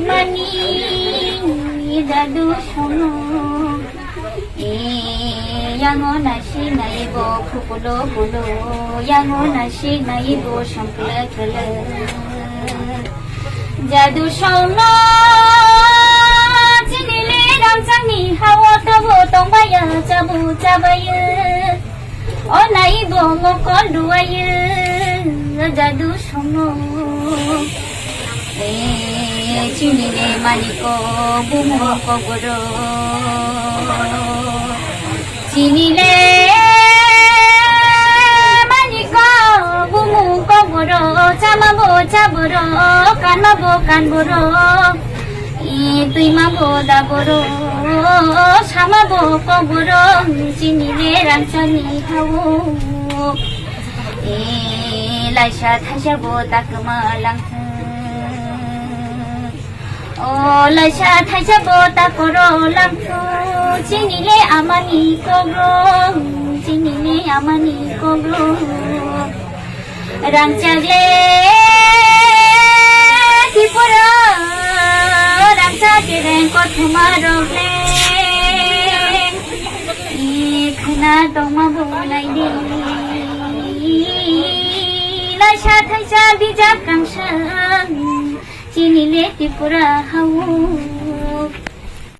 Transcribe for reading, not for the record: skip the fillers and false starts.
মানি জাদু শোনো 양원하시 나이보 푸꾸로 부로 양원하시 나이보 성플레플레 자두 쇼노 지니리 랑장니 하워터보 똥바여 자부 자바여 나이보 모꼴루와여 자두 쇼노 지니리 마니고 부모꼬구로 চিনিলে মানিক বুমুক বড় চামাবো চাবর কানবো কানবর তুই মাবো দাবর সামাবো কবর চিনিলে রাংচানি খাবো লাইসা থাইসাবো তাকমা লাংথ লাইসা থাইসাবো তাকর লাংথ চিনিলে আমানি কগ্রো চিনিলে আমানি কগ্রো রাংচাগলে ত্রিপুরা রাংচাগলে কথমা রগলে খানা দমা বলাই দে লাইসা থাইসা বিজাব কাংসা চিনিলে ত্রিপুরা হাউ